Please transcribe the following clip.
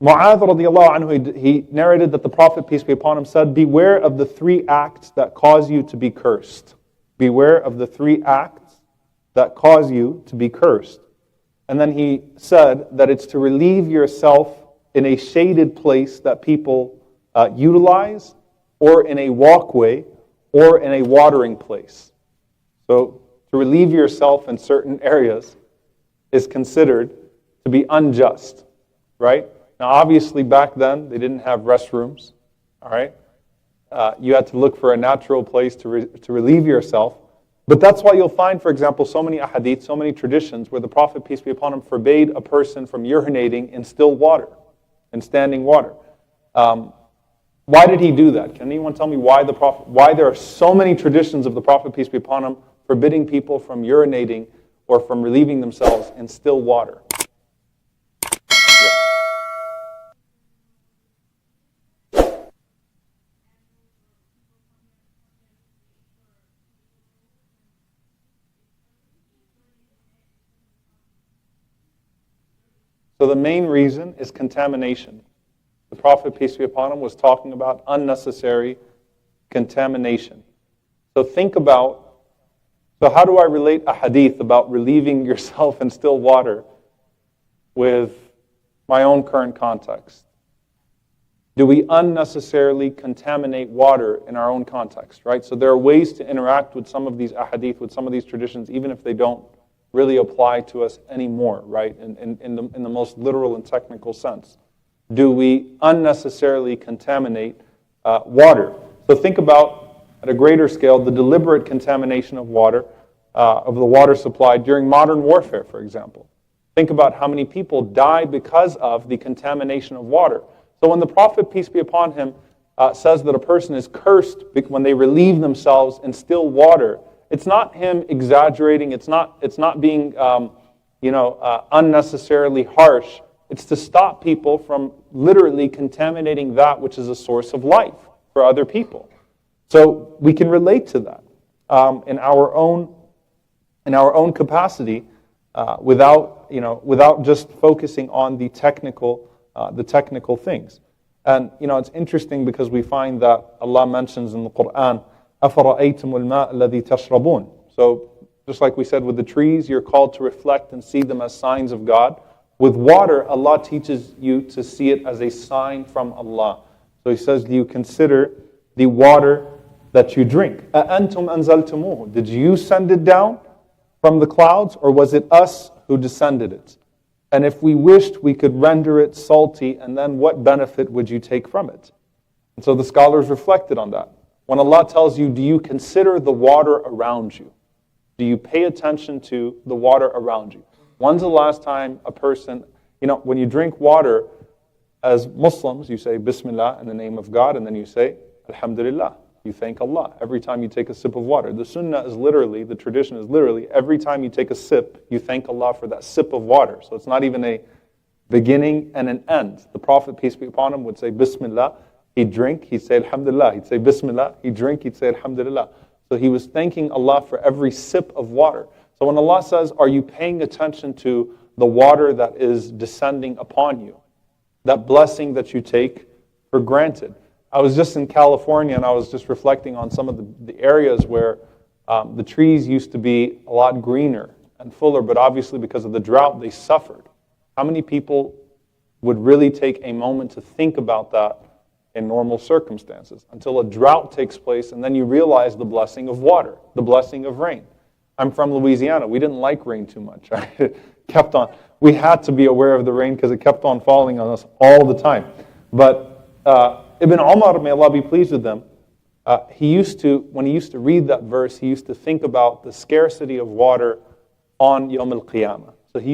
Mu'adh radiallahu anhu, he narrated that the Prophet, peace be upon him, said, beware of the 3 acts that cause you to be cursed. Beware of the 3 acts that cause you to be cursed. And then he said that it's to relieve yourself in a shaded place that people utilize, or in a walkway, or in a watering place. So to relieve yourself in certain areas is considered to be unjust, right? Now obviously back then they didn't have restrooms, all right? You had to look for a natural place to relieve yourself. But that's why you'll find, for example, so many ahadith, so many traditions where the Prophet, peace be upon him, forbade a person from urinating in still water, in standing water. Why did he do that? Can anyone tell me why there are so many traditions of the Prophet, peace be upon him, forbidding people from urinating or from relieving themselves in still water? So the main reason is contamination. The Prophet, peace be upon him, was talking about unnecessary contamination. So think about, so how do I relate a hadith about relieving yourself in still water with my own current context? Do we unnecessarily contaminate water in our own context, right? So there are ways to interact with some of these ahadith, with some of these traditions, even if they don't really apply to us anymore, right? In the most literal and technical sense. Do we unnecessarily contaminate water? So think about, at a greater scale, the deliberate contamination of water, of the water supply during modern warfare, for example. Think about how many people die because of the contamination of water. So when the Prophet, peace be upon him, says that a person is cursed when they relieve themselves in still water, it's not him exaggerating. It's not being unnecessarily harsh. It's to stop people from literally contaminating that which is a source of life for other people. So we can relate to that in our own capacity, without just focusing on the technical things. And it's interesting because we find that Allah mentions in the Quran, أَفَرَأَيْتُمُ الْمَاءَ الَّذِي تَشْرَبُونَ. So just like we said with the trees, you're called to reflect and see them as signs of God. With water, Allah teaches you to see it as a sign from Allah. So He says, do you consider the water that you drink? أَأَنْتُمْ أَنزَلْتُمُوهُ. Did you send it down from the clouds, or was it us who descended it? And if we wished, we could render it salty, and then what benefit would you take from it? And so the scholars reflected on that. When Allah tells you, do you consider the water around you? Do you pay attention to the water around you? When's the last time a person, when you drink water, as Muslims, you say Bismillah in the name of God, and then you say Alhamdulillah. You thank Allah every time you take a sip of water. The sunnah is literally, the tradition is literally, every time you take a sip, you thank Allah for that sip of water. So it's not even a beginning and an end. The Prophet, peace be upon him, would say Bismillah. He'd drink, he'd say Alhamdulillah. He'd say Bismillah. He'd drink, he'd say Alhamdulillah. So he was thanking Allah for every sip of water. So when Allah says, are you paying attention to the water that is descending upon you? That blessing that you take for granted. I was just in California and I was just reflecting on some of the areas where the trees used to be a lot greener and fuller, but obviously because of the drought, they suffered. How many people would really take a moment to think about that in normal circumstances until a drought takes place, and then you realize the blessing of water, the blessing of rain? I'm from Louisiana. We didn't like rain too much. It kept on. We had to be aware of the rain because it kept on falling on us all the time. But Ibn Umar, may Allah be pleased with them, when he used to read that verse, he used to think about the scarcity of water on Yawm al-Qiyamah.